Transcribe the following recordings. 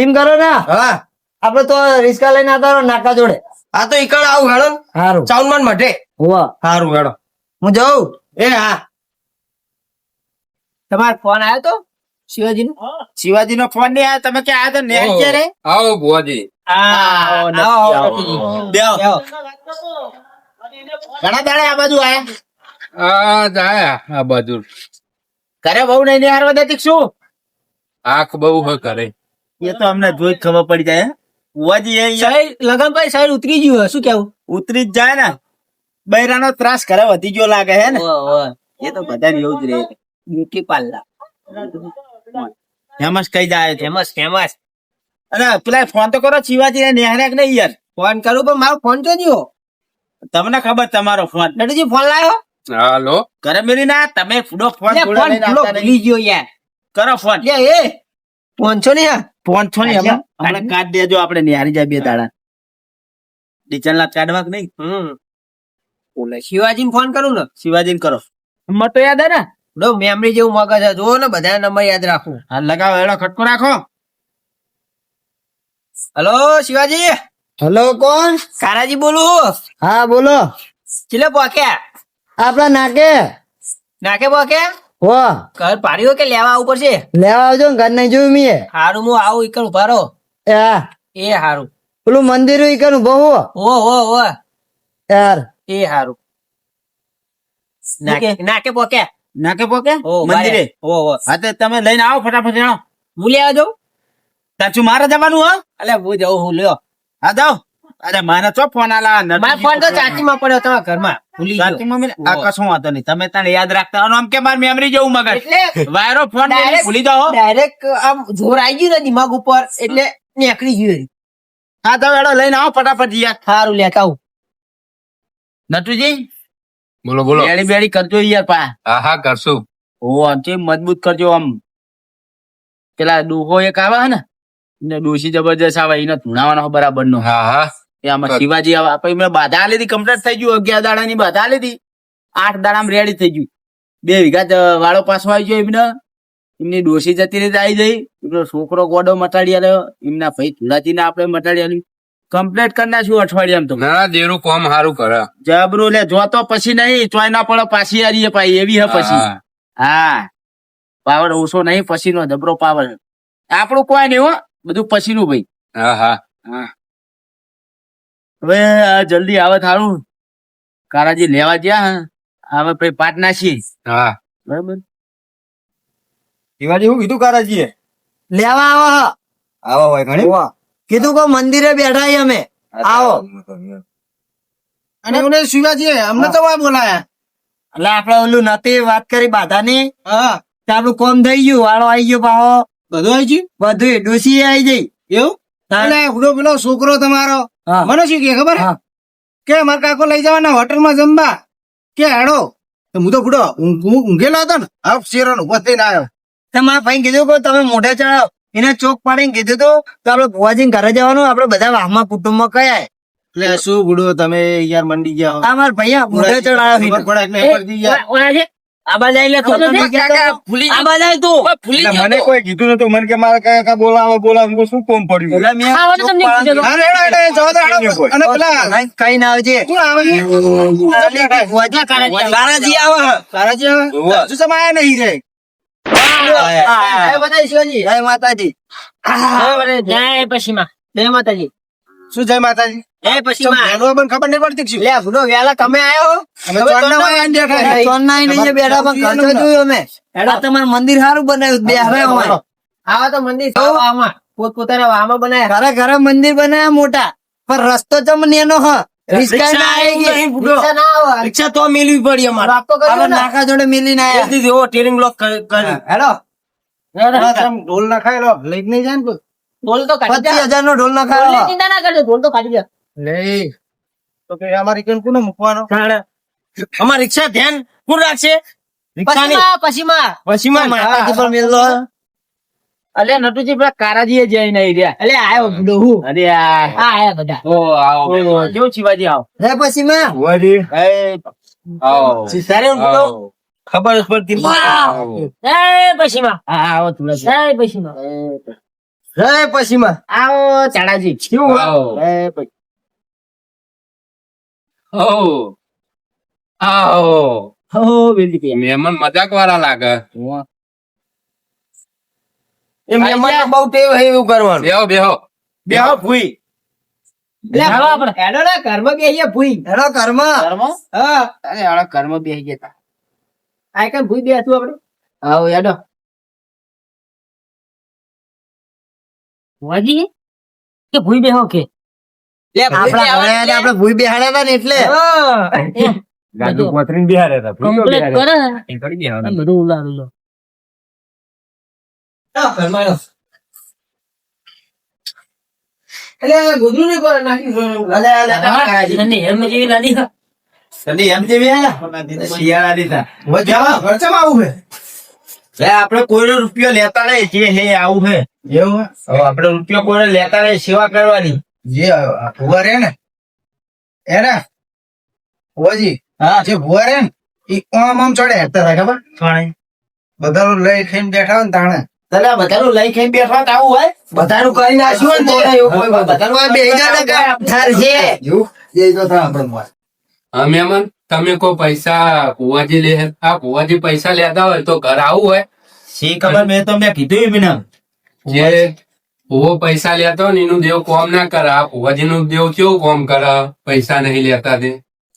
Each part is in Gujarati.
એમ કરો ને હા આપડે તો રિસ્કા લઈને આવતા રહો નાકા જોડે. આ તો ઈકડ આવું હેડો સારું ચાઉનમાન મઢે હોવા સારું હેડો હું જાઉં. એ હા તમારો ફોન આવ્યો તો શિવાજી નો ફોન નહીં આવ્યો. તમે ક્યાં આવ્યા તો નેટ રે આવો ભુવાજી. ઘણા દાડે આ બાજુ આયા. આ જાય આ બાજુ ઘરે બહુ નહીં નિહારવા દેતી શું? આંખ બહુ હ કરે. એ તો અમને જોઈ ખબર પડી જાય. બુવાજી લગનભાઈ સાઈડ ઉતરી ગયું શું કેવું? ઉતરી જ જાય ને. બૈરાનો ત્રાસ ઘરે વધી ગયો લાગે હે ને. એ તો બધા એવું જ રહે. બ્યુટી પાર્લર ફેમસ કઈ જાય ફેમસ. અને પેલા ફોન તો કરો શિવાજી ને નિહાર્યા કે નહીં યાર? ફોન કરું પણ મારો ફોન તો નહીં. તમને ખબર તમારો ફોન નટુજી ફોન લાવ્યો હાલો ઘરે મેલી ના તમે ફૂડો ફોન ભૂલી ગયો યાર. કરો ફોન એ ફોન છો ને ફોન છો ને હમણાં કાઢ દેજો. આપણે નિહારી જાય બે દાડા ડીચલ ના કાઢવા કે નહીં. શિવાજી ને ફોન કરું ને શિવાજી ને કરો. નંબર તો યાદ હે ને મેમરી જેવું મગજ છે. જો ને બધા નંબર યાદ રાખું. હા લગાવો એનો ખટકો રાખો. હલો શિવાજી. હેલો કોણ? કારાજી બોલું. હા બોલો. ચીલે પોક્યા આપડા નાકે પોક્યા. હો ઘર પાડ્યો કે લેવા આવું પડશે? લેવા આવજો ને ઘર નહીં જોયું મીએ. હારું હું આવું ઈકણ ઉભા રહો. એ હા એ હારું. પેલું મંદિર ઈ બહુ ઓ યાર. એ હારું. નાકે પોક્યા મંદિરે. હા તો તમે લઈને આવો ફટાફટ. જાણો હું લેવા જાઉં. તાચું મારે જવાનું હો. અલે હું જાઉં હું લ્યો. હા જાઓ. અરે મારે ચો ફોન આલા. મારો ફોન તો ચાચીમાં પડ્યો તમારા ઘરમાં. ચાચીમાં આ કશું વાંધો નહીં. તમે તને યાદ રાખતા આમ કે મારી મેમરી જેવું મગજ વાયરો ફોન ભૂલી જાઓ. ડાયરેક્ટ આમ જોર આવી ગયું ને દિમાગ ઉપર એટલે નીકળી ગયું. હા તો એડો લઈને આવો ફટાફટ યાર. સારું લેતા આવું. નટુજી બોલો બોલો. બેડી બેડી કરજો યાર પા. હા હા કરશું. ઓ આમ મજબૂત કરજો. આમ પેલા ડોહો એક આવે ને ડોસી જબરજસ્ત આવે એને ધૂણાવાનો બરાબર નો. હા હા આમાં શિવાજી આવે આપણે મેં બાધા લીધી કમ્પ્લીટ થઈ ગયું. 11 દાડાની બાધા લીધી 8 દાડામાં રેડી થઈ ગયું. 2 વીઘા વાળો પાછો આવી ગયો. એમની ડોસી જતી રીતે આવી જઈ. એમનો છોકરો ગોડો મટાડી આવ્યો. એમના ભાઈ ધુલાજી ને આપણે મટાડી આવ્યું. કમ્પ્લીટ કરી નાખ્યું અઠવાડિયામાં તો. ના દેરું કામ સારું કરે. જબરું લે જો તો પછી નહીં ચોય ના પડે પાછી આરીએ પાઈ એવી હે પછી. હા પાવર ઓછો નહીં પછી નો જબરો પાવર. આપણું કોઈ નહીં હો બધું પછી નું ભાઈ. હા હા હવે જલ્દી આવે થારું. કારાજી લેવા ગયા હવે પછી પાટ નાખીએ. હા બરાબર. શિવાજી શું કીધું કારાજીએ? લેવા આવો. આવો હોય ઘણી કીધું કો મંદિરે બેઠા છીએ અમે. આવો. અને એમને શિવાજી અમને તો બોલાયા. એટલે આપડે ઓલું નથી વાત કરી બાધાની. હા આપણું કોમ થઈ ગયું. વાળો આવી ગયો પાહો. બધું આવી ગયું. બધું ડોસી આવી જઈ. એવું એટલે પેલો છોકરો તમારો હા. મને શું કે ખબર હા. કે મારા કાકો લઈ જવાના હોટલમાં જમવા કે હેડો. હું તો બુડો ઊંઘેલો હતો ને હાફ શેરો ઉભો થઈને આવ્યો. મારા ભાઈ કીધું કે તમે મોઢે ચડાવો. એને ચોક પાડીને કીધું તું તો આપડે ભુવાજી ઘરે જવાનું. આપડે બધા વાહમાં કુટુંબમાં કયા એટલે શું બુડો તમે યાર મંડી ગયા આ મારા ભાઈ મોઢે ચડાવ્યો. મને કોઈ કીધું નતું. મને કે મારે કઈ બોલાવો શું કોમ પડ્યું? અને પેલા કઈ ના આવજે. કારાજી આવે હજુ સમાયા નહીં રે. જય માતાજી. શું જય માતાજી? ખબર નહીં પડતી શું? લે ભૂલો વેલા તમે આયો. અમે ચોરના માં આઈને બેઠા. સોનનાઈ નહીં બેઠા પણ ઘર તો જોયું અમે. એડા તમારું મંદિર સારું બનાવ્યું. બે હવે આવા તો મંદિર પોતપોતાના વાહમાં બનાયા. ઘરે ઘરે મંદિર બનાવ્યા મોટા. પણ રસ્તો ચમ એનો હ રિક્ષા ના આવી. રિક્ષા તો મેળવી પડી અમારે. નાકા જોડે મિલી ના આયા. ટેરિંગ બ્લોક હેલો ઢોલ ના ખાયેલો લઈ નહીં જાય ને. ઢોલ તો 25,000 નો ઢોલ નખાયો. ચિંતા ના કરજો. ઢોલ તો કાઢી દે. તો કે અમારી રિક્ષા કોને મૂકવાનો? અમારી રિક્ષા ધ્યાન કોણ રાખશે? પછીમાં માતાજી પર મિલલો. અલે નટુજી પેલા કારાજી જઈ નહીં રહ્યા. અલે આયો બુડો હું. અરે આયા બધા. ઓ આવો જેવું શિવાજી આવો. રે પછી માં આવો તારે ખબર જ પડતી. આવો. પછીમાં આવો થોડા. પછીમાં રે પછી માં આવો ચાડાજી કેવું આવો. આવો. હો વેલી કે મહેમાન મજાક વાળા લાગે. એ મહેમાન બહુ ટેવ હે એવું કરવાનું. બેહો બેહો. બેહો ભૂઈ. ચાલો આપણે હેડો ને કર્મ બેહીએ ભૂઈ હેડો કર્મ કર્મ હા અરે આળા કર્મ બેહી ગયા આ કઈ ભૂઈ બેસું આપણે આવો યાડો વાજી કે ભૂઈ બેહો કે આપણા ઘરે આને આપણે ભૂઈ બેહાડ્યા હતા ને એટલે ગાડું પોતરીને બિહારે હતા. ભૂઈ તો કમ્પ્લીટ બિહારે. કરે એ કરી દેવાનું. બધું ઉલાડું લો એટલે ગુદરું નહીં કરે નાખી અને એમ જેવી લાદી સડી એમ જેવી હે ને? શિયાળા દીધા. ખર્ચામાં આવું હે લે આપણે કોઈનો રૂપિયો લેતા નહીં જે હે આવું હે એવું હવે આપણે રૂપિયો કોઈને લેતા નહીં સેવા કરવાની જે ભુવા રે ને એને ભુવાજી હા જે ભુવા રે ને ઈ આમ આમ ચડે હેરતા હતા ખબર બધા લઈ ખાઈને બેઠા હોય ને તાણે તને બધાનું લઈ ખાઈને બેઠા તો આવું હોય બધાનું કરી નાખ્યું ને તો એવું કોઈ બધાનું આ બેહી જાય ને કે ઠાર છે એવું એ તો થાય આપણે મોય. હા મહેમાન તમે કોઈ પૈસા કુવાજી લે આ કુવાજી પૈસા લેતા હોય તો ઘર આવું હોય. શી ખબર મેં તો મેં કીધું બી ના જે કુવો પૈસા લેતો હોય ને એનું દેવ કોમ ના કરે. આ કુવાજી નું દેવ કેવું કોમ કરે પૈસા નહીં લેતા તે.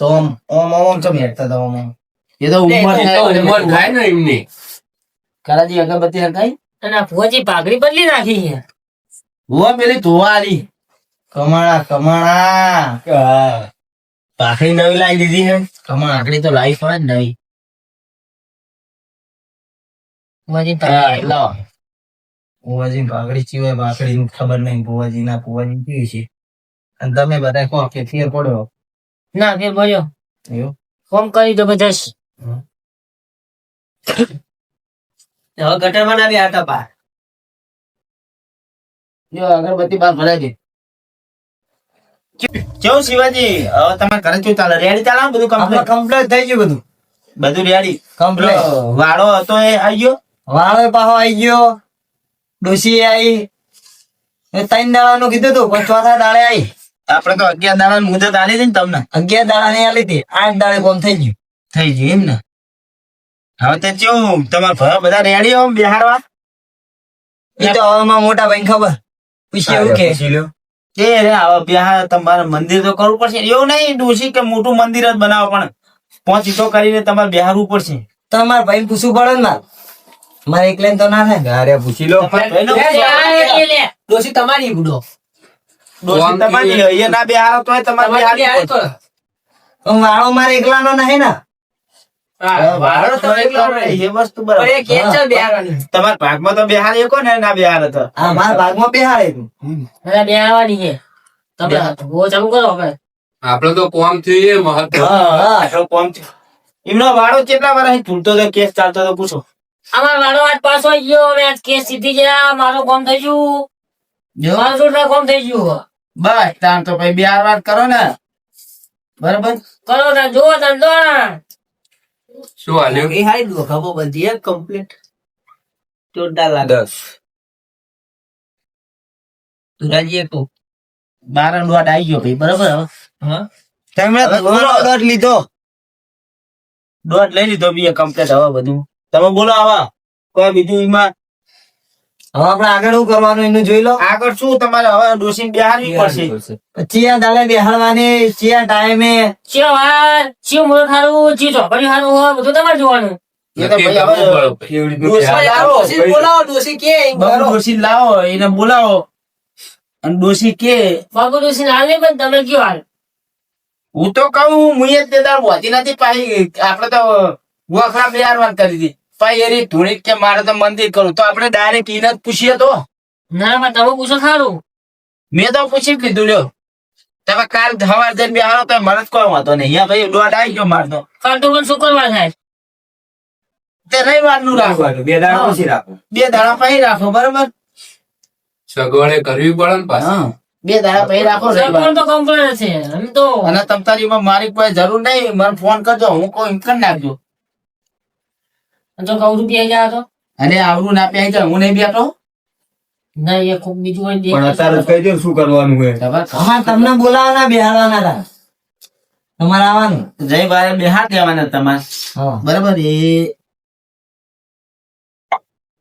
તો ઓમ ઓમ ઓમ ચમ હેરતા હતા ઓમ ઓમ. એ તો ઉંમર એ તો ઉંમર થાય ને એમની. કરાજી અગરબત્તી હરકાઈ અને આ ફુવાજી પાઘડી બદલી નાખી છે ભુવા પેલી ધોવા આલી કમાણા કમાણા પાખડી નવી લાવી દીધી હે કમાણ આકડી તો લાવી પડે ને નવી ફુવાજી હા, લાવો ભુવાજી પાઘડી ચીવાય પાઘડી ની ખબર નહીં ભુવાજી ના ભુવાજી કેવી છે અને તમે બધા કહો કે ફેર પડ્યો ના ફેર ભર્યો એવું ફોન કરી દો બધા હવે ગટરમાં ના બી હતા બહાર જો અગરબત્તી બાર ભરાઈ દે કેવું શિવાજી હવે તમારે ઘરે શું ચાલે રેડી ચાલે ને બધું આપણે કમ્પ્લીટ કમ્પ્લીટ થઈ ગયું બધું બધું રેડી કમ્પ્લીટ વાળો હતો એ આવી ગયો વાળો પાહો આવી ગયો ડોસી આવી એ 3 દાડાનું કીધું તું પણ ચોથા દાડે આવી આપડે તો 11 દાડા મુદત આલી હતી ને તમને 11 દાડા ની આલી હતી 8 દાડે કોમ થઈ ગયું થઈ ગયું એમ ને હવે તે કેવું તમારા ભરા બધા રેડી હો બિહારવા એ તો હવે મારા મોટા ભાઈ ખબર પૂછી એવું કે કે રે હવે બિહાર તમારે મંદિર તો કરવું પડશે એવું નહીં ડોશી કે મોટું મંદિર જ બનાવો પણ 5 ઈંટો કરીને તમારે બિહારવું પડશે તમારે ભાઈ પૂછવું પડે ને મારે એકલે તો ના થાય અરે પૂછી લો ડોસી તમારી ગુડો ડોશી તમારી અહીંયા ના બિહારો તોય તમારે બિહારવી પડશે. વાળો મારે એકલા નો નહીં ને વાળો તો એકલો રહે, એ વસ્તુ બરાબર તમારા ભાગમાં તો બિહાર એકો ને ના બિહાર હતો હા મારા ભાગમાં બેહાડે તું અરે બે આવવાની છે તમે વો ચાલુ કરો હવે આપડે તો કોમ થયું એ મહત્વ. આટલો કોમ છે. એમનો વાળો કેટલા વર્ષ ઝૂલતો હતો કેસ ચાલતો હતો પૂછો અમાર વાળો આજ પાછો આવી ગયો હવે આજ કેસ સીધી ગયા મારું કામ થઈ ગયું મારું છોકરા કામ થઈ ગયું બસ તાર તો ભાઈ બિહાર વાત કરો ને બરાબર કરો તાર જોવો તાર દો શું હાલ્યું? એ હાઈ દો ખબર બધી એક કમ્પ્લીટ જોરદાર લાગે 10. તુરાજી એક બાર દોઢ આવી ગયો ભાઈ બરાબર હવે તમે દોઢ લીધો દોઢ લઈ લીધો બી કમ્પ્લીટ હવે બધું તમે બોલો આવા કોઈ બીજું એમાં હવે આપણે આગળ શું કરવાનું એનું જોઈ લો આગળ શું તમારે હવે ડોસીને બિહારવી પડશે ચિયા દાડે બેહાડવાની ચિયા ટાઈમે ચિયો વાર ચિયો મુરત હારું ચિયો ચોકડી હારું હોય બધું તમારે જોવાનું એ તો ભાઈ હવે ડોસી લાવો બોલાવો ડોસી કે બહુ ડોસી લાવો એને બોલાવો અને ડોસી કે બાબુ ડોસી હાલ નહીં પણ તમે કયો હાલ હું તો કહું હું એ તે દાળ વધી નથી પાછી આપડે તો વખરા બિહાર વાત કરી હતી પાછી એરી ધૂણી કે મારે તો મંદિર કરું તો આપણે ડાયરેક્ટ એને જ પૂછીએ તો ના પણ તમે પૂછો સારું મેં તો પૂછી કીધું લ્યો તમે કાલ સવાર જઈને બિહારો તો મને જ કોઈ વાંધો નહીં અહીંયા ભાઈ દોઢ આવી ગયો મારતો કાલ તો પણ શુક્રવાર થાય તે રવિવાર નું રાખવાનું 2 દાડા પછી રાખો 2 દાડા પછી રાખો બરોબર સગવડે કરવી પડે ને પાછું. હા 2 દાડા પછી રાખો રવિવાર સગવડ તો કમ્પ્લીટ છે એમ તો અને તમતારીમાં મારી કોઈ જરૂર નહીં મને ફોન કરજો હું કોઈ એમ કરી નાખજો જો કહું છું બે હજાર તો અને આવડું ના પી જાય હું નહીં બેઠો ના એ કોક બીજું હોય ને પણ અત્યારે કહી દે શું કરવાનું હોય. અમારે તમને બોલાવાના બેહાડવાના હતા. તમારે આવવાનું. જય બારે બેહાર દેવાના તમારે હા. બરાબર એ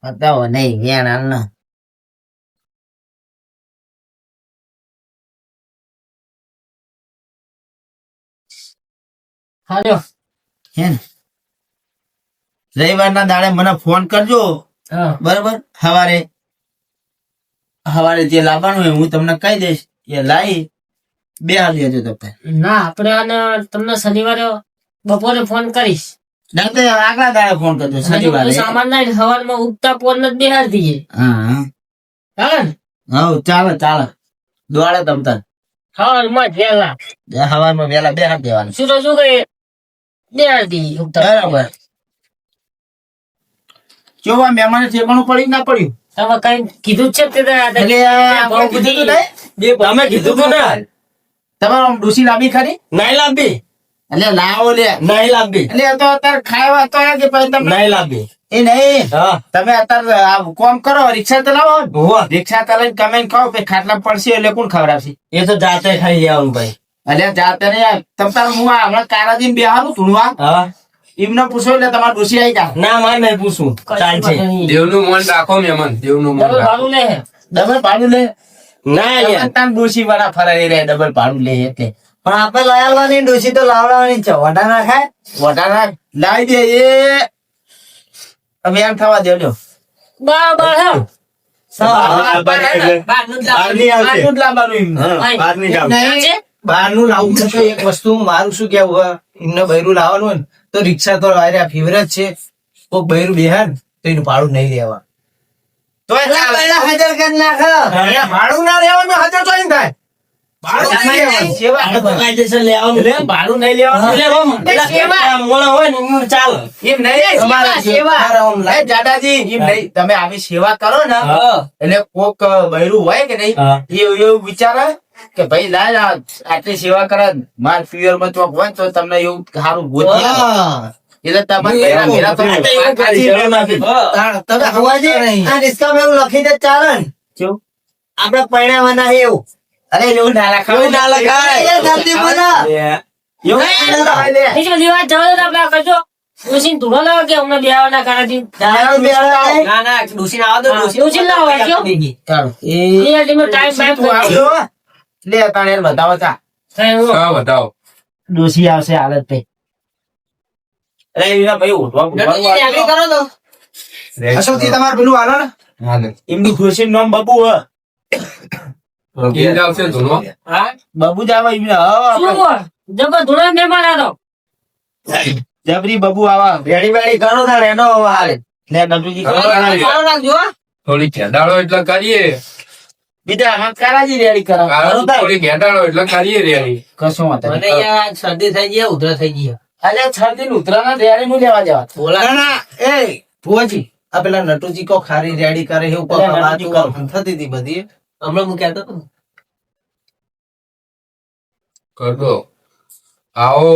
બતાવો નહીં વેણ હાલના હાલો હે ને રવિવારના દાડે મને ફોન કરજો હા બરાબર સવારે જે લાવવાનું હોય હું તમને કહી દઈશ એ લાવી બે હાલ દેજો તમે ના આપણે આને તમને શનિવારે બપોરે ફોન કરીશ ના તો આગલા દાડે ફોન કરજો હજુ શનિવારે કોઈ સામાન ના સવારમાં ઉગતા પોર ને જ બેહાર દઈએ હા ચાલે ને હા ચાલે ચાલે દોડે તમ તાર સવારમાં જ વહેલા સવારમાં વહેલા બે હાથ દેવાનું શું તો શું કે બેહાર દઈએ ઉગતા બરાબર કેવું આ મહેમાન ઠેકાણું પડ્યું ના પડ્યું તમે કઈ કીધું જ છે તે દાડે. એટલે આપણે કીધું તું નહીં? તમે કીધું તું ને તમારે આમ ડૂસી લાંબી ખરી નહીં લાંબી એટલે લાવો લે નહીં લાંબી એટલે એ તો અત્યારે ખાવા તો કે પછી તમે નહીં લાંબી. એ નહીં હા તમે અત્યારે આ કોમ કરો રિક્ષા ચલાવો હોવા. રિક્ષા ચલાવીને કમેન્ટ ખાઓ પછી ખાટલા પડશે એટલે કોણ ખવડાવશે એ તો જાતે ખાઈ જવાનું ભાઈ. એટલે જાતે નહીં તમ તાર હું આ હમણાં કારાજી બેહારું ધૂણવા હા એમને પૂછો એટલે તમારે ડૂસી આવી જા ના મારે નહીં પૂછવું ચાલશે. દેવનું મન રાખો મહેમાન, દેવનું મન ડબલ રાખો. ભાડું લે ડબલ ભાડું લે ના યાર. તાર ડૂસી વાળા ફરાઈ રહે ડબલ ભાડું લે એટલે પણ આપણે લઈ આવવાની ડોસી તો લાવડાવવાની છે. વડા ના ખાય. વધારા લાવી દે એ હવે એમ થવા દેજો બરાબર હે બહારની આવશે. બહારનું જ લાવવાનું એમને. હા, બહારની જ આવશે. નહીં, બહારનું લાવવું છે તો એક વસ્તુ મારું શું કેવું હોય એમને બૈરું લાવવાનું હોય ને તો રિક્ષા તો ફેવરેટ છે કોક બૈરું બેહાર તો એનું ભાડું નહીં લેવા તો પેલા હાજર કરી નાખ. ભાડું ના લેવાનું હાજર તો નહીં થાય ભાડું નહીં લેવાનું. સેવા કાયદેસર લેવાનું. એટલે ભાડું નહીં લેવાનું એટલે આમ પેલા મોણા હોય ને એમ ચાલે. એમ નહીં સેવા, સેવા. એ દાદાજી એમ નહીં તમે આવી સેવા કરો ને હા. એટલે કોક બૈરું હોય કે નહીં હા. એવું વિચારે કે ભાઈ લાય આટલી સેવા કરે માર ફ્યુઅર માં ચોક હોય ને તો તમને એવું સારું ગોતી આપે. હા. એટલે તમારે એવું. પેલા તો એવું કરી જરૂર નથી. તમે હવાજી આ રિસ્કામાં એવું લખી દે ચાલે ને. કેવું? આપણે પરણાવવાના છે એવું. અરે એવું ના લખાય. એવું ના લખાય. એ જલ્દી બોલો. એવું ના લખાય લે. બીજો દિવસ જવા દો તો આપણે આ કરજો ડોસીને ધૂળો લાવો કે અમને બેહાવાના કારણથી દારૂ બેહાડે. ના ના ડોશી ના હા, ડોસીને લાવો આવજો. ચાલો. એ ટાઈમ બાઈમ તું કરજો. આવજો. લે તાણે એને બતાવો તા થાય એવું. હા, બતાવો. ડોસી આવશે હાલત ભાઈ અરે એના ભાઈ ઉઠવા કરો તો અશોકજી તમારે પેલું હાલો ને એમની ખુરશી નામ બબુ હ કેમ આવશે ધૂનો? હા બબુ જ આવે એમને હા શું આપણે બોલ? જબર ધૂળો મહેમાન આવ્યો. જબરી બબુ આવા રેડી વેડી કરો તાર એનો હવે હાલે લે નટુજી કરો સારો રાખજો હો. થોડી ખેડાળો એટલે કરીએ. બીજા હા કારાજી રેડી કરો કારણ થોડી ખેડાળો એટલે કરીએ રેડી. કશું વાંધો નહીં. મને યાર શરદી થઈ ગઈ ઉધરા થઈ ગઈ. અલે છરદી ઉતરાના રેડી નું લેવા જવા બોલા. ના એ ભુવાજી આ પેલા નટુજી કો ખારી રેડી કરે એવું કો વાતું થતી હતી બધી હમણાં હું કહેતો હતો ને. કર દો. આવો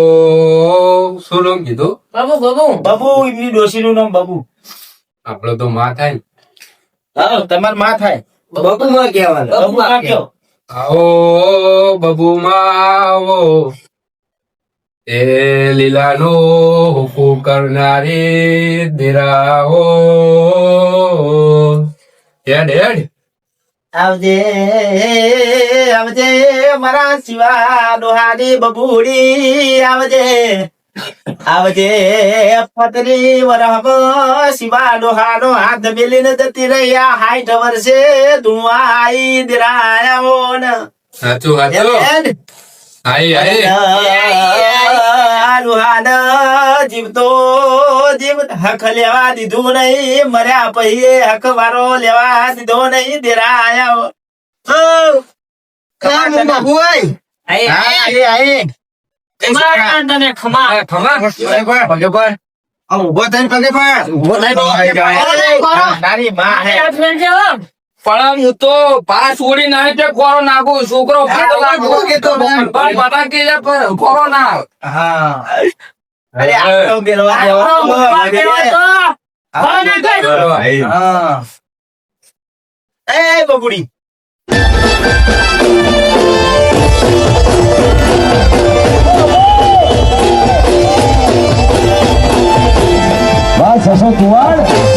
શું નામ કીધું? બાબુ બાબુ બબુ એમની ડોશી નું નામ બબુ આપડે તો માં થાય ને. હા તમાર માં થાય બબુ માં કહેવાનું. બબુ માં કયો આવો બબુમાં આવો એ લીલાનો હુકુ કરનારી દિરાહો હેડ હેડ આવજે આવજે મારા શિવા ડોહાની બબુડી આવજે આવજે પતરી વરહબ શિવા ડોહાનો હાથ મેલીને જતી રહ્યા 60 વર્ષે ધુઆઈ દિરાયો ને સાચું સાચું આઈ આઈ જીવતો જીવ હક લેવા દીધું નહીં મર્યા પછી હક વારો લેવા દીધો નહીં દેરાયા કામ બાબુ હોય. ખમા તને ખમા ઉભો થઈને પગે પડ. તારી માં હે આ friend છે હો. પણ હું તો પાસ ઓળી નહીં તે કોરો નાખું છોકરો કોરો ના હા અરે આ તો બેલવા આ દેવા. મુખમાં કહેવાય તો. કોણ ના કહે? હા એ બબુડી બસ હસો કુવાડ